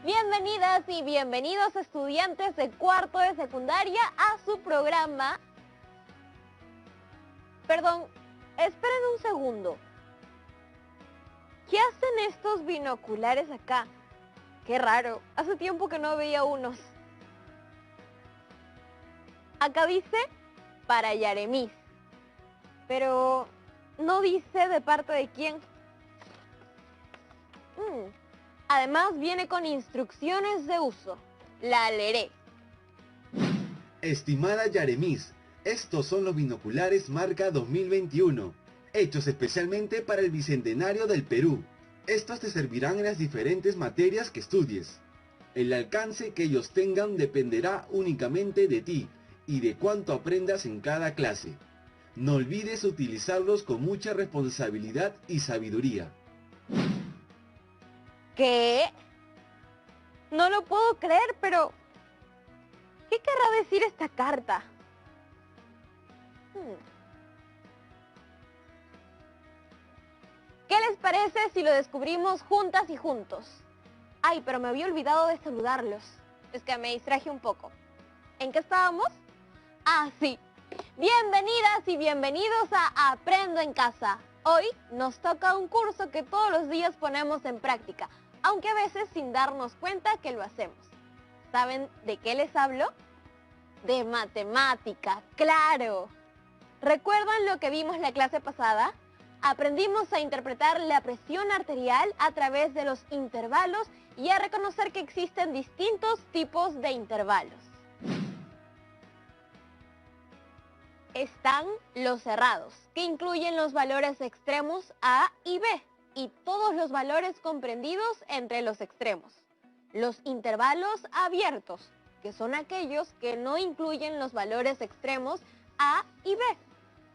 Bienvenidas y bienvenidos estudiantes de cuarto de secundaria a su programa. Perdón, esperen un segundo. ¿Qué hacen estos binoculares acá? Qué raro, hace tiempo que no veía unos. Acá dice para Yaremis, pero no dice de parte de quién. Además viene con instrucciones de uso. La leeré. Estimada Yaremis, estos son los binoculares marca 2021, hechos especialmente para el Bicentenario del Perú. Estos te servirán en las diferentes materias que estudies. El alcance que ellos tengan dependerá únicamente de ti y de cuánto aprendas en cada clase. No olvides utilizarlos con mucha responsabilidad y sabiduría. ¿Qué? No lo puedo creer, pero ¿qué querrá decir esta carta? ¿Qué les parece si lo descubrimos juntas y juntos? Ay, pero me había olvidado de saludarlos. Es que me distraje un poco. ¿En qué estábamos? Ah, sí. Bienvenidas y bienvenidos a Aprendo en Casa. Hoy nos toca un curso que todos los días ponemos en práctica, aunque a veces sin darnos cuenta que lo hacemos. ¿Saben de qué les hablo? De matemática, claro. ¿Recuerdan lo que vimos la clase pasada? Aprendimos a interpretar la presión arterial a través de los intervalos y a reconocer que existen distintos tipos de intervalos. Están los cerrados, que incluyen los valores extremos A y B, y todos los valores comprendidos entre los extremos. Los intervalos abiertos, que son aquellos que no incluyen los valores extremos A y B,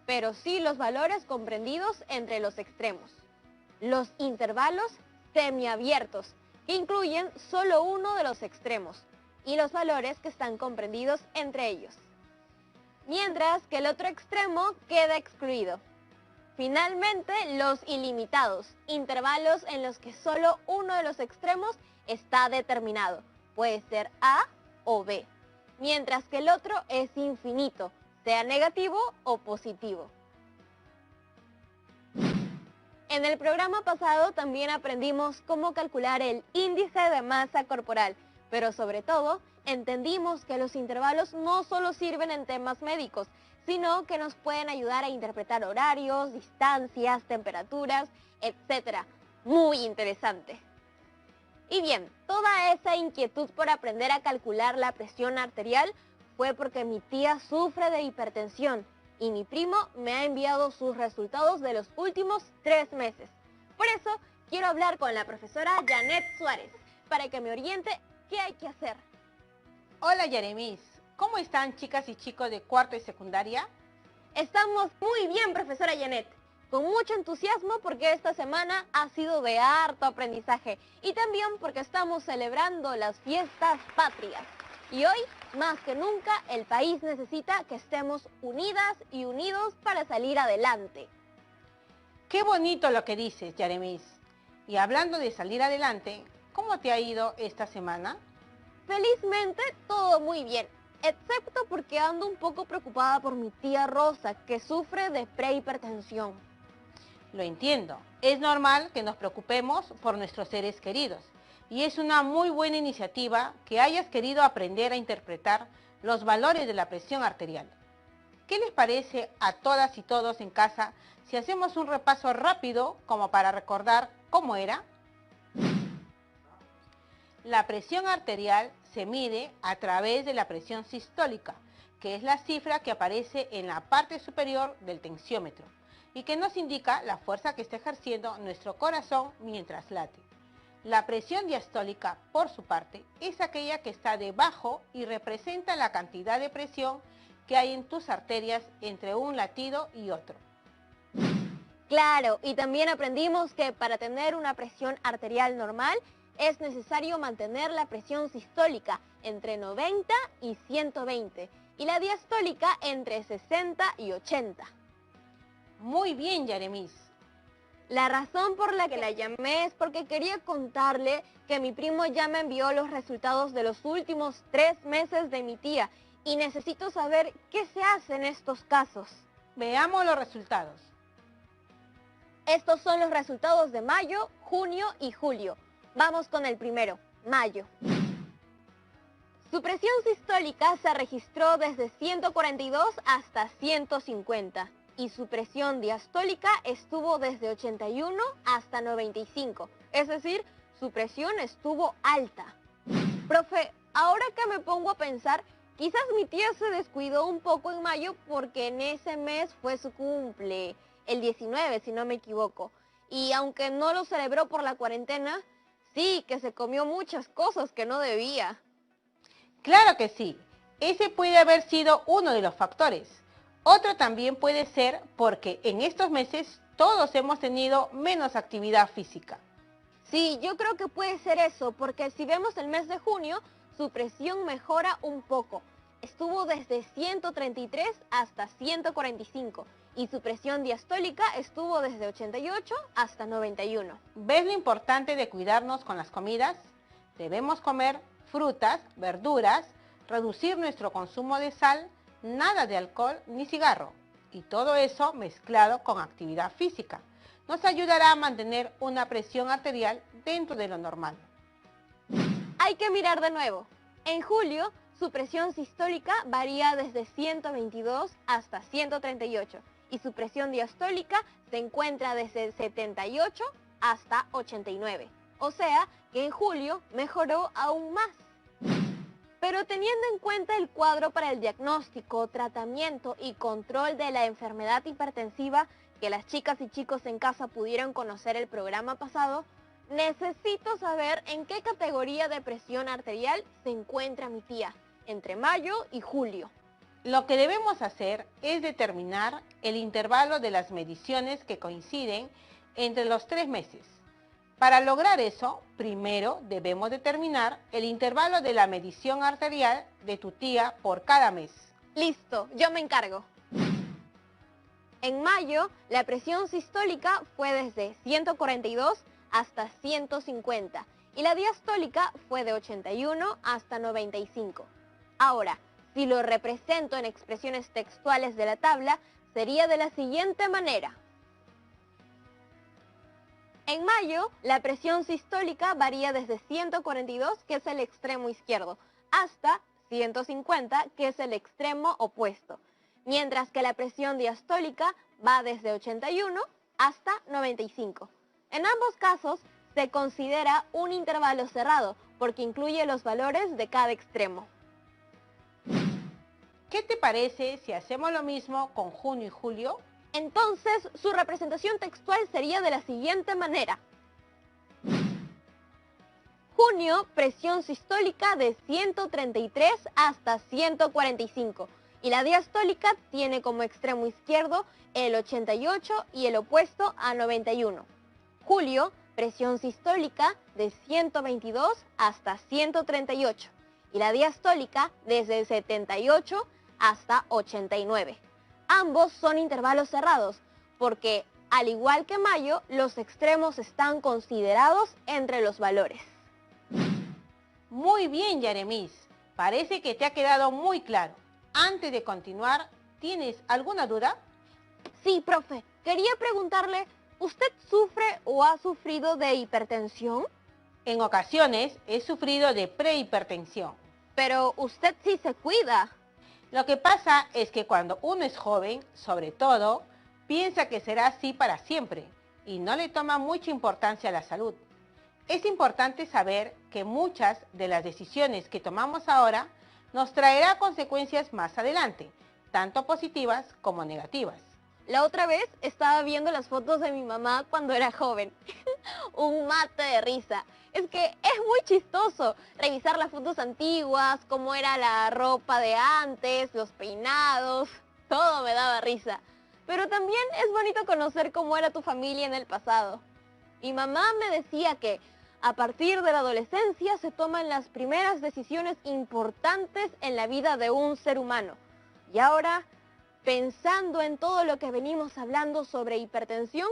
pero sí los valores comprendidos entre los extremos. Los intervalos semiabiertos, que incluyen solo uno de los extremos, y los valores que están comprendidos entre ellos. Mientras que el otro extremo queda excluido. Finalmente, los ilimitados, intervalos en los que solo uno de los extremos está determinado, puede ser A o B, mientras que el otro es infinito, sea negativo o positivo. En el programa pasado también aprendimos cómo calcular el índice de masa corporal, pero sobre todo entendimos que los intervalos no solo sirven en temas médicos, sino que nos pueden ayudar a interpretar horarios, distancias, temperaturas, etc. Muy interesante. Y bien, toda esa inquietud por aprender a calcular la presión arterial fue porque mi tía sufre de hipertensión y mi primo me ha enviado sus resultados de los últimos 3 meses. Por eso quiero hablar con la profesora Janet Suárez para que me oriente qué hay que hacer. Hola Yaremis, ¿cómo están chicas y chicos de cuarto y secundaria? Estamos muy bien, profesora Janet, con mucho entusiasmo porque esta semana ha sido de harto aprendizaje y también porque estamos celebrando las fiestas patrias. Y hoy, más que nunca, el país necesita que estemos unidas y unidos para salir adelante. Qué bonito lo que dices, Yaremis. Y hablando de salir adelante, ¿cómo te ha ido esta semana? Felizmente, todo muy bien, excepto porque ando un poco preocupada por mi tía Rosa, que sufre de prehipertensión. Lo entiendo. Es normal que nos preocupemos por nuestros seres queridos. Y es una muy buena iniciativa que hayas querido aprender a interpretar los valores de la presión arterial. ¿Qué les parece a todas y todos en casa si hacemos un repaso rápido como para recordar cómo era? La presión arterial se mide a través de la presión sistólica, que es la cifra que aparece en la parte superior del tensiómetro y que nos indica la fuerza que está ejerciendo nuestro corazón mientras late. La presión diastólica, por su parte, es aquella que está debajo y representa la cantidad de presión que hay en tus arterias entre un latido y otro. Claro, y también aprendimos que para tener una presión arterial normal es necesario mantener la presión sistólica entre 90 y 120 y la diastólica entre 60 y 80. Muy bien, Yaremis. La razón por la que la llamé es porque quería contarle que mi primo ya me envió los resultados de los últimos 3 meses de mi tía y necesito saber qué se hace en estos casos. Veamos los resultados. Estos son los resultados de mayo, junio y julio. Vamos con el primero, mayo. Su presión sistólica se registró desde 142 hasta 150 y su presión diastólica estuvo desde 81 hasta 95, es decir, su presión estuvo alta. Profe, ahora que me pongo a pensar, quizás mi tía se descuidó un poco en mayo porque en ese mes fue su cumple, el 19 si no me equivoco, y aunque no lo celebró por la cuarentena, sí que se comió muchas cosas que no debía. Claro que sí, ese puede haber sido uno de los factores. Otro también puede ser porque en estos meses todos hemos tenido menos actividad física. Sí, yo creo que puede ser eso, porque si vemos el mes de junio, su presión mejora un poco. Estuvo desde 133 hasta 145 y su presión diastólica estuvo desde 88 hasta 91. ¿Ves lo importante de cuidarnos con las comidas? Debemos comer frutas, verduras, reducir nuestro consumo de sal, nada de alcohol ni cigarro. Y todo eso mezclado con actividad física. Nos ayudará a mantener una presión arterial dentro de lo normal. Hay que mirar de nuevo. En julio, su presión sistólica varía desde 122 hasta 138 y su presión diastólica se encuentra desde 78 hasta 89. O sea que en julio mejoró aún más. Pero teniendo en cuenta el cuadro para el diagnóstico, tratamiento y control de la enfermedad hipertensiva que las chicas y chicos en casa pudieron conocer el programa pasado, necesito saber en qué categoría de presión arterial se encuentra mi tía, entre mayo y julio. Lo que debemos hacer es determinar el intervalo de las mediciones que coinciden entre los 3 meses. Para lograr eso, primero debemos determinar el intervalo de la medición arterial de tu tía por cada mes. Listo, yo me encargo. En mayo, la presión sistólica fue desde 142 hasta 150 y la diastólica fue de 81 hasta 95. Ahora, si lo represento en expresiones textuales de la tabla, sería de la siguiente manera. En mayo, la presión sistólica varía desde 142, que es el extremo izquierdo, hasta 150, que es el extremo opuesto, mientras que la presión diastólica va desde 81 hasta 95. En ambos casos, se considera un intervalo cerrado, porque incluye los valores de cada extremo. ¿Qué te parece si hacemos lo mismo con junio y julio? Entonces, su representación textual sería de la siguiente manera. Junio, presión sistólica de 133 hasta 145 y la diastólica tiene como extremo izquierdo el 88 y el opuesto a 91. Julio, presión sistólica de 122 hasta 138 y la diastólica desde 78 hasta 89. Ambos son intervalos cerrados porque, al igual que mayo, los extremos están considerados entre los valores. Muy bien, Yaremis. Parece que te ha quedado muy claro. Antes de continuar, ¿tienes alguna duda? Sí, profe. Quería preguntarle, ¿usted sufre o ha sufrido de hipertensión? En ocasiones he sufrido de prehipertensión. Pero usted sí se cuida. Lo que pasa es que cuando uno es joven, sobre todo, piensa que será así para siempre y no le toma mucha importancia a la salud. Es importante saber que muchas de las decisiones que tomamos ahora nos traerá consecuencias más adelante, tanto positivas como negativas. La otra vez estaba viendo las fotos de mi mamá cuando era joven. Un mate de risa. Es que es muy chistoso revisar las fotos antiguas, cómo era la ropa de antes, los peinados, todo me daba risa. Pero también es bonito conocer cómo era tu familia en el pasado. Mi mamá me decía que a partir de la adolescencia se toman las primeras decisiones importantes en la vida de un ser humano. Y ahora, pensando en todo lo que venimos hablando sobre hipertensión,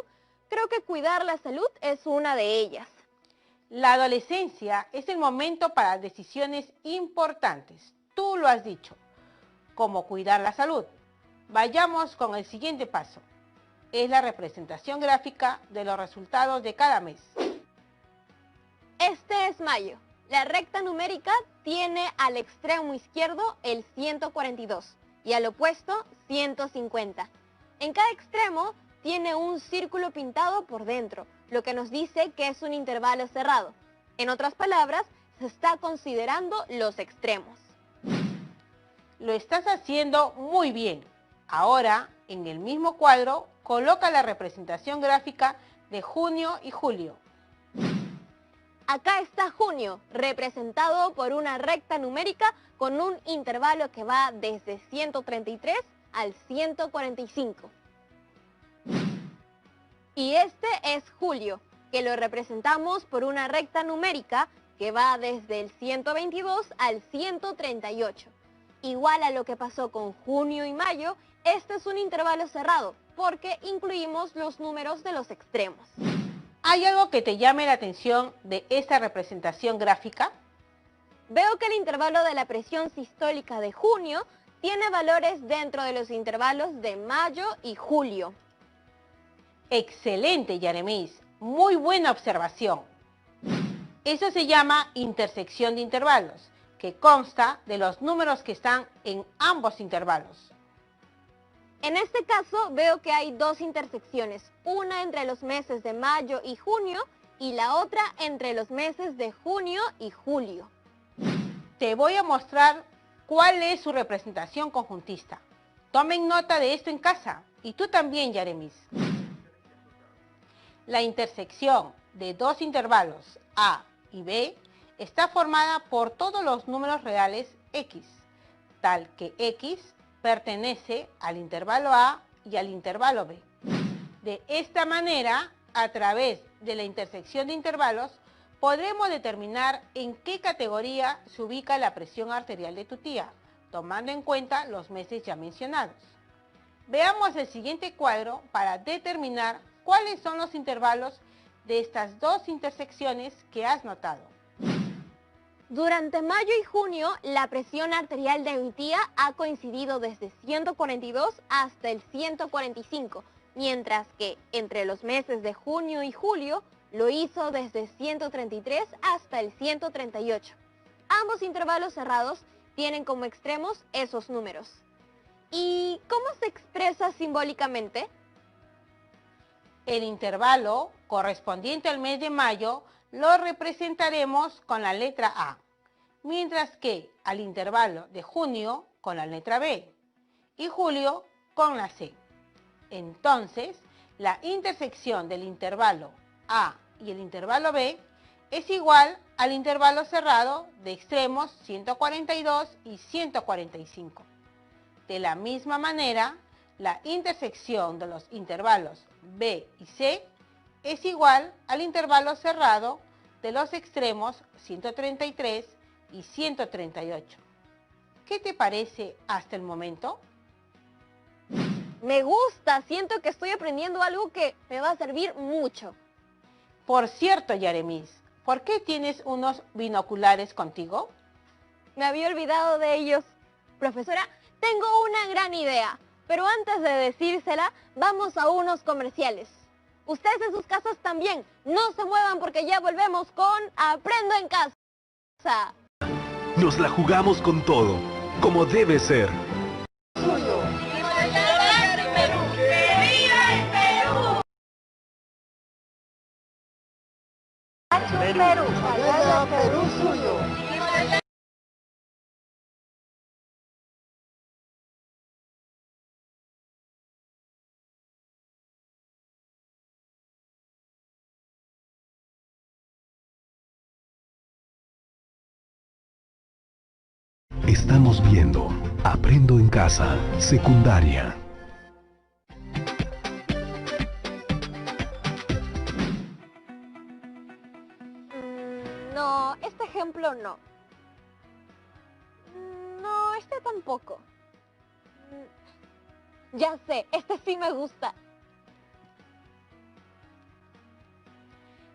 creo que cuidar la salud es una de ellas. La adolescencia es el momento para decisiones importantes. Tú lo has dicho, como cuidar la salud. Vayamos con el siguiente paso. Es la representación gráfica de los resultados de cada mes. Este es mayo. La recta numérica tiene al extremo izquierdo el 142 y al opuesto 150. En cada extremo tiene un círculo pintado por dentro, lo que nos dice que es un intervalo cerrado. En otras palabras, se está considerando los extremos. Lo estás haciendo muy bien. Ahora, en el mismo cuadro, coloca la representación gráfica de junio y julio. Acá está junio, representado por una recta numérica con un intervalo que va desde 133 al 145. Y este es julio, que lo representamos por una recta numérica que va desde el 122 al 138. Igual a lo que pasó con junio y mayo, este es un intervalo cerrado, porque incluimos los números de los extremos. ¿Hay algo que te llame la atención de esta representación gráfica? Veo que el intervalo de la presión sistólica de junio tiene valores dentro de los intervalos de mayo y julio. Excelente, Yaremis. Muy buena observación. Eso se llama intersección de intervalos, que consta de los números que están en ambos intervalos. En este caso veo que hay dos intersecciones, una entre los meses de mayo y junio y la otra entre los meses de junio y julio. Te voy a mostrar cuál es su representación conjuntista. Tomen nota de esto en casa y tú también, Yaremis. La intersección de dos intervalos A y B está formada por todos los números reales X, tal que X pertenece al intervalo A y al intervalo B. De esta manera, a través de la intersección de intervalos, podremos determinar en qué categoría se ubica la presión arterial de tu tía, tomando en cuenta los meses ya mencionados. Veamos el siguiente cuadro para determinar cuáles son los intervalos de estas dos intersecciones que has notado. Durante mayo y junio, la presión arterial de mi tía ha coincidido desde 142 hasta el 145, mientras que entre los meses de junio y julio lo hizo desde 133 hasta el 138. Ambos intervalos cerrados tienen como extremos esos números. ¿Y cómo se expresa simbólicamente? El intervalo correspondiente al mes de mayo lo representaremos con la letra A, mientras que al intervalo de junio con la letra B y julio con la C. Entonces, la intersección del intervalo A y el intervalo B es igual al intervalo cerrado de extremos 142 y 145. De la misma manera, la intersección de los intervalos B y C es igual al intervalo cerrado de los extremos 133 y 138. ¿Qué te parece hasta el momento? Me gusta, siento que estoy aprendiendo algo que me va a servir mucho. Por cierto, Yaremis, ¿por qué tienes unos binoculares contigo? Me había olvidado de ellos. Profesora, tengo una gran idea, pero antes de decírsela, vamos a unos comerciales. Ustedes en sus casas también, no se muevan porque ya volvemos con Aprendo en Casa. Nos la jugamos con todo, como debe ser. Perú suyo. Estamos viendo Aprendo en Casa, secundaria. No, este ejemplo no. No, este tampoco. Ya sé, este sí me gusta.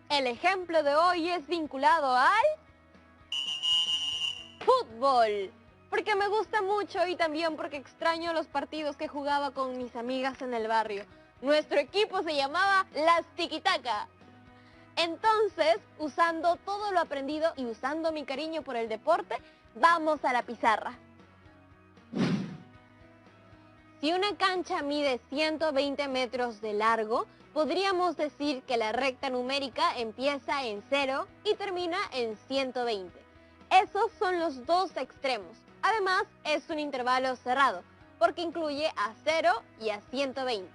El ejemplo de hoy es vinculado al fútbol, porque me gusta mucho y también porque extraño los partidos que jugaba con mis amigas en el barrio. Nuestro equipo se llamaba Las Tiquitaca. Entonces, usando todo lo aprendido y usando mi cariño por el deporte, vamos a la pizarra. Si una cancha mide 120 metros de largo, podríamos decir que la recta numérica empieza en 0 y termina en 120. Esos son los dos extremos. Además, es un intervalo cerrado, porque incluye a 0 y a 120.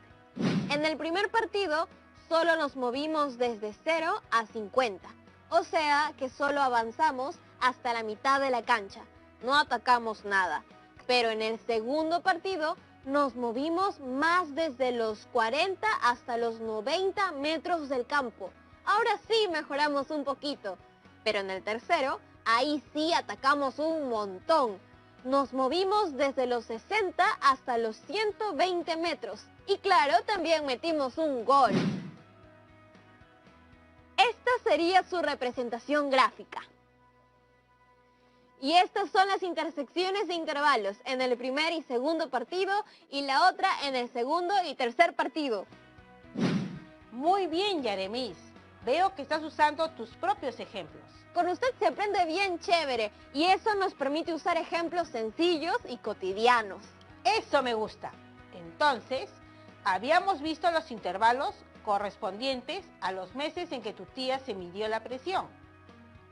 En el primer partido, solo nos movimos desde 0 a 50. O sea que solo avanzamos hasta la mitad de la cancha. No atacamos nada. Pero en el segundo partido, nos movimos más desde los 40 hasta los 90 metros del campo. Ahora sí mejoramos un poquito. Pero en el tercero, ahí sí atacamos un montón. Nos movimos desde los 60 hasta los 120 metros. Y claro, también metimos un gol. Esta sería su representación gráfica. Y estas son las intersecciones de intervalos en el primer y segundo partido y la otra en el segundo y tercer partido. Muy bien, Yaremis. Veo que estás usando tus propios ejemplos. Con usted se aprende bien chévere y eso nos permite usar ejemplos sencillos y cotidianos. Eso me gusta. Entonces, habíamos visto los intervalos correspondientes a los meses en que tu tía se midió la presión.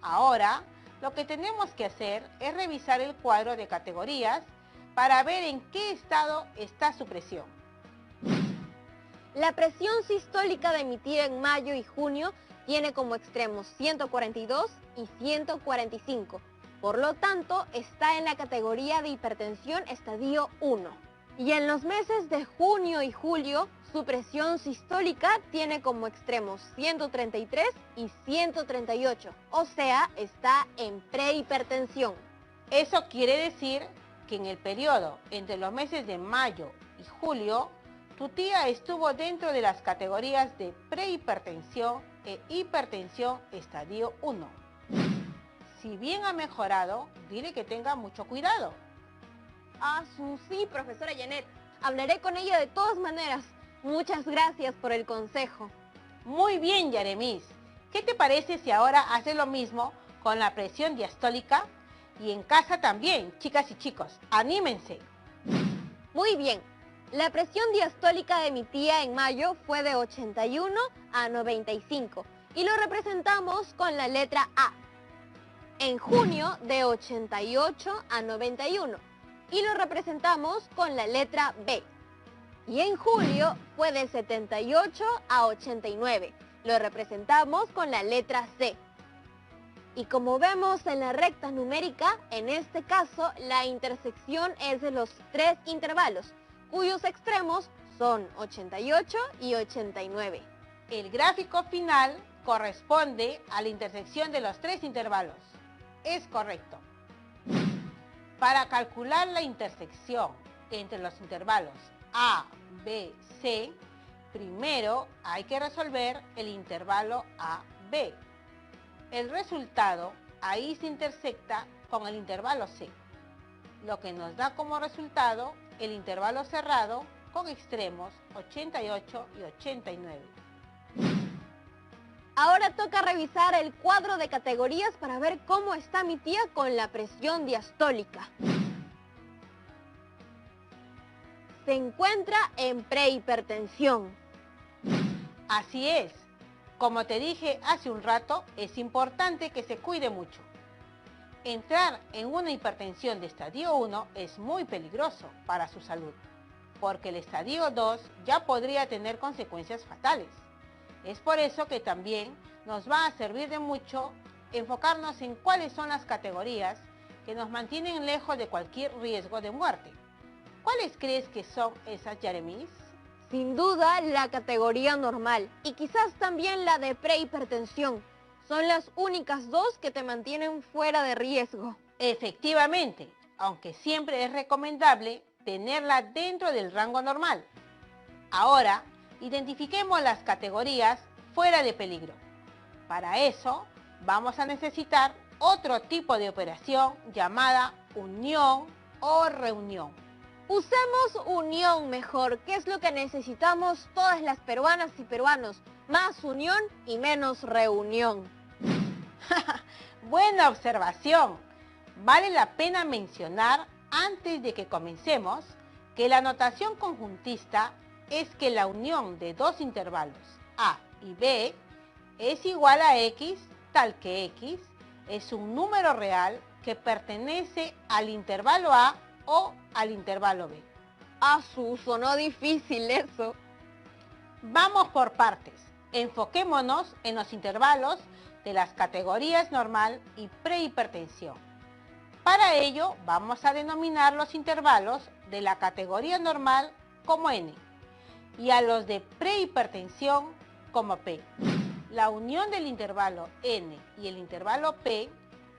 Ahora, lo que tenemos que hacer es revisar el cuadro de categorías para ver en qué estado está su presión. La presión sistólica de mi tía en mayo y junio tiene como extremos 142 y 145. Por lo tanto, está en la categoría de hipertensión estadio 1. Y en los meses de junio y julio, su presión sistólica tiene como extremos 133 y 138, o sea, está en prehipertensión. Eso quiere decir que en el periodo entre los meses de mayo y julio, tu tía estuvo dentro de las categorías de prehipertensión e hipertensión estadio 1. Si bien ha mejorado, dile que tenga mucho cuidado. Sí, profesora Janet. Hablaré con ella de todas maneras. Muchas gracias por el consejo. Muy bien, Yaremis. ¿Qué te parece si ahora haces lo mismo con la presión diastólica? Y en casa también, chicas y chicos, anímense. Muy bien. La presión diastólica de mi tía en mayo fue de 81 a 95 y lo representamos con la letra A. En junio de 88 a 91 y lo representamos con la letra B. Y en julio fue de 78 a 89. Lo representamos con la letra C. Y como vemos en la recta numérica, en este caso la intersección es de los tres intervalos, cuyos extremos son 88 y 89. El gráfico final corresponde a la intersección de los tres intervalos. Es correcto. Para calcular la intersección entre los intervalos A, B, C, primero hay que resolver el intervalo A, B. El resultado ahí se intersecta con el intervalo C, lo que nos da como resultado el intervalo cerrado con extremos 88 y 89. Ahora toca revisar el cuadro de categorías para ver cómo está mi tía con la presión diastólica. Se encuentra en prehipertensión. Así es. Como te dije hace un rato, es importante que se cuide mucho. Entrar en una hipertensión de estadio 1 es muy peligroso para su salud, porque el estadio 2 ya podría tener consecuencias fatales. Es por eso que también nos va a servir de mucho enfocarnos en cuáles son las categorías que nos mantienen lejos de cualquier riesgo de muerte. ¿Cuáles crees que son esas, Yaremis? Sin duda la categoría normal y quizás también la de prehipertensión. Son las únicas dos que te mantienen fuera de riesgo. Efectivamente, aunque siempre es recomendable tenerla dentro del rango normal. Ahora, identifiquemos las categorías fuera de peligro. Para eso vamos a necesitar otro tipo de operación llamada unión o reunión. Usemos unión mejor, que es lo que necesitamos todas las peruanas y peruanos. Más unión y menos reunión. Buena observación. Vale la pena mencionar antes de que comencemos que la notación conjuntista es que la unión de dos intervalos A y B es igual a X, tal que X es un número real que pertenece al intervalo A o al intervalo B. Sonó difícil eso. Vamos por partes. Enfoquémonos en los intervalos de las categorías normal y prehipertensión. Para ello vamos a denominar los intervalos de la categoría normal como N y a los de prehipertensión como P. La unión del intervalo N y el intervalo P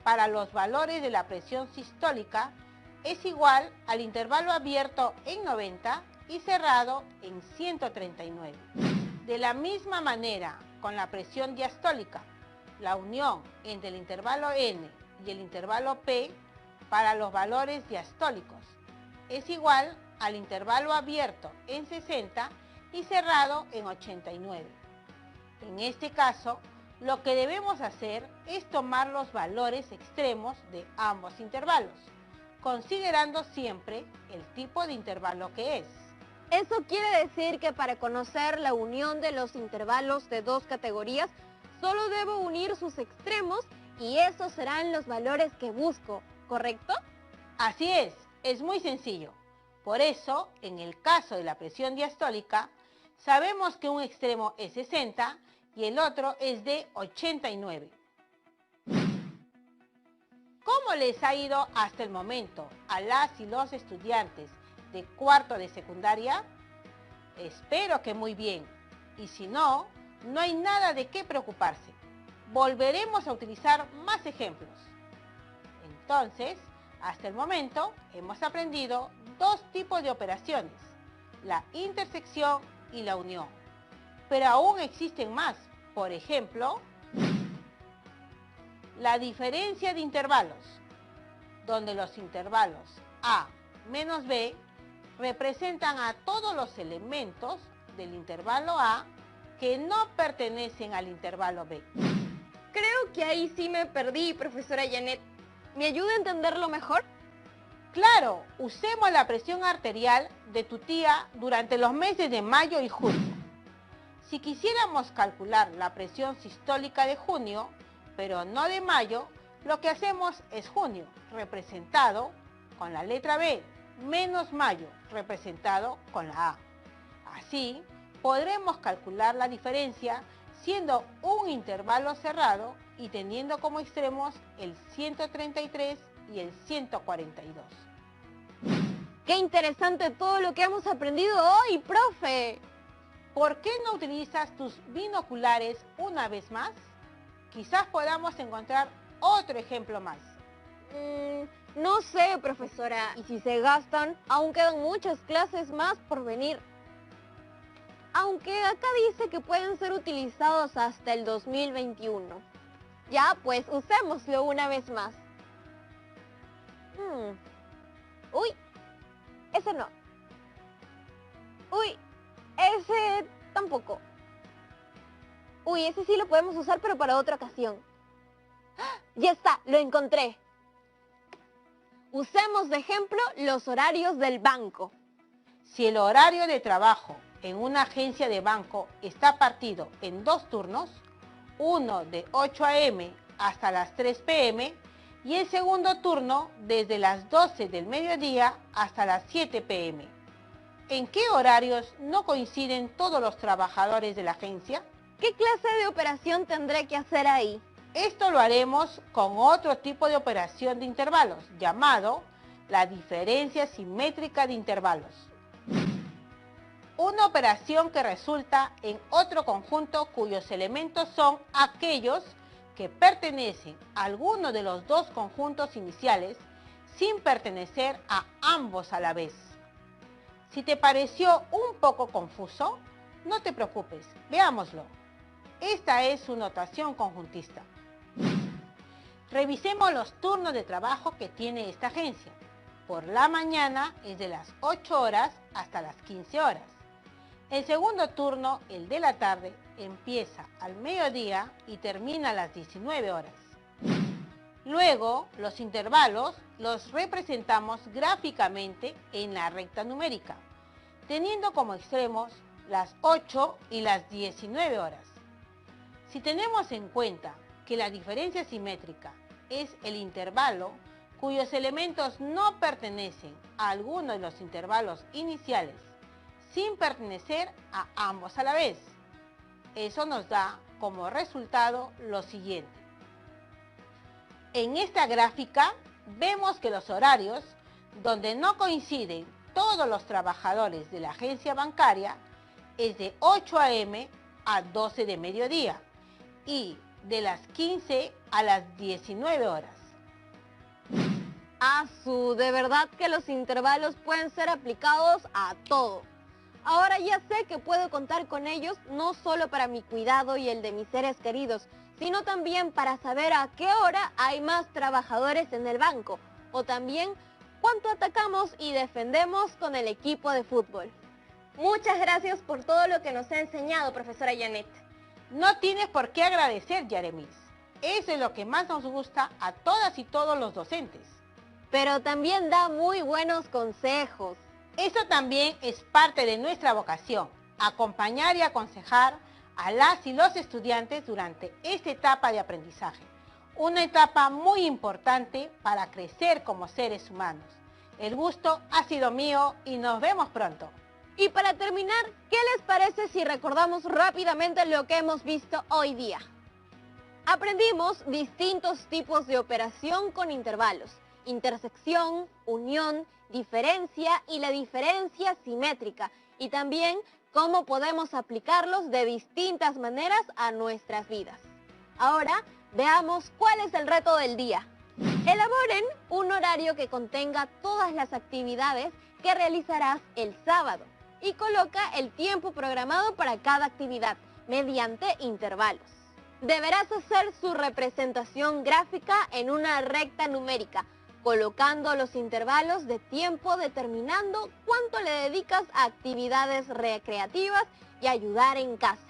para los valores de la presión sistólica es igual al intervalo abierto en 90 y cerrado en 139. De la misma manera, con la presión diastólica, la unión entre el intervalo N y el intervalo P para los valores diastólicos es igual al intervalo abierto en 60 y cerrado en 89. En este caso, lo que debemos hacer es tomar los valores extremos de ambos intervalos, considerando siempre el tipo de intervalo que es. Eso quiere decir que para conocer la unión de los intervalos de dos categorías, solo debo unir sus extremos y esos serán los valores que busco, ¿correcto? Así es muy sencillo. Por eso, en el caso de la presión diastólica, sabemos que un extremo es 60 y el otro es de 89. ¿Cómo les ha ido hasta el momento a las y los estudiantes de cuarto de secundaria? Espero que muy bien. Y si no, no hay nada de qué preocuparse. Volveremos a utilizar más ejemplos. Entonces, hasta el momento hemos aprendido dos tipos de operaciones, la intersección y la unión. Pero aún existen más. Por ejemplo, la diferencia de intervalos, donde los intervalos A menos B representan a todos los elementos del intervalo A que no pertenecen al intervalo B. Creo que ahí sí me perdí, profesora Janet. ¿Me ayuda a entenderlo mejor? Claro, usemos la presión arterial de tu tía durante los meses de mayo y junio. Si quisiéramos calcular la presión sistólica de junio, pero no de mayo, lo que hacemos es junio, representado con la letra B, menos mayo, representado con la A. Así, podremos calcular la diferencia siendo un intervalo cerrado y teniendo como extremos el 133 y el 142. ¡Qué interesante todo lo que hemos aprendido hoy, profe! ¿Por qué no utilizas tus binoculares una vez más? Quizás podamos encontrar otro ejemplo más. No sé, profesora. Y si se gastan, aún quedan muchas clases más por venir. Aunque acá dice que pueden ser utilizados hasta el 2021. Ya, pues usémoslo una vez más. Uy, ese no. Uy, ese tampoco. Uy, ese sí lo podemos usar, pero para otra ocasión. ¡Ah! Ya está, lo encontré. Usemos de ejemplo los horarios del banco. Si el horario de trabajo en una agencia de banco está partido en dos turnos, uno de 8 a.m. hasta las 3 p.m. y el segundo turno desde las 12 del mediodía hasta las 7 p.m. ¿En qué horarios no coinciden todos los trabajadores de la agencia? ¿Qué clase de operación tendré que hacer ahí? Esto lo haremos con otro tipo de operación de intervalos, llamado la diferencia simétrica de intervalos. Una operación que resulta en otro conjunto cuyos elementos son aquellos que pertenecen a alguno de los dos conjuntos iniciales sin pertenecer a ambos a la vez. Si te pareció un poco confuso, no te preocupes, veámoslo. Esta es su notación conjuntista. Revisemos los turnos de trabajo que tiene esta agencia. Por la mañana es de las 8 horas hasta las 15 horas. El segundo turno, el de la tarde, empieza al mediodía y termina a las 19 horas. Luego, los intervalos los representamos gráficamente en la recta numérica, teniendo como extremos las 8 y las 19 horas. Si tenemos en cuenta que la diferencia simétrica es el intervalo cuyos elementos no pertenecen a alguno de los intervalos iniciales, sin pertenecer a ambos a la vez, eso nos da como resultado lo siguiente. En esta gráfica vemos que los horarios donde no coinciden todos los trabajadores de la agencia bancaria es de 8 a.m. a 12 de mediodía y de las 15 a las 19 horas. De verdad que los intervalos pueden ser aplicados a todo. Ahora ya sé que puedo contar con ellos no solo para mi cuidado y el de mis seres queridos, sino también para saber a qué hora hay más trabajadores en el banco, o también cuánto atacamos y defendemos con el equipo de fútbol. Muchas gracias por todo lo que nos ha enseñado, profesora Janet. No tienes por qué agradecer, Yaremis. Eso es lo que más nos gusta a todas y todos los docentes. Pero también da muy buenos consejos. Eso también es parte de nuestra vocación, acompañar y aconsejar a las y los estudiantes durante esta etapa de aprendizaje. Una etapa muy importante para crecer como seres humanos. El gusto ha sido mío y nos vemos pronto. Y para terminar, ¿qué les parece si recordamos rápidamente lo que hemos visto hoy día? Aprendimos distintos tipos de operación con intervalos: intersección, unión, diferencia y la diferencia simétrica, y también cómo podemos aplicarlos de distintas maneras a nuestras vidas. Ahora veamos cuál es el reto del día. Elaboren un horario que contenga todas las actividades que realizarás el sábado y coloca el tiempo programado para cada actividad mediante intervalos. Deberás hacer su representación gráfica en una recta numérica, colocando los intervalos de tiempo determinando cuánto le dedicas a actividades recreativas y ayudar en casa.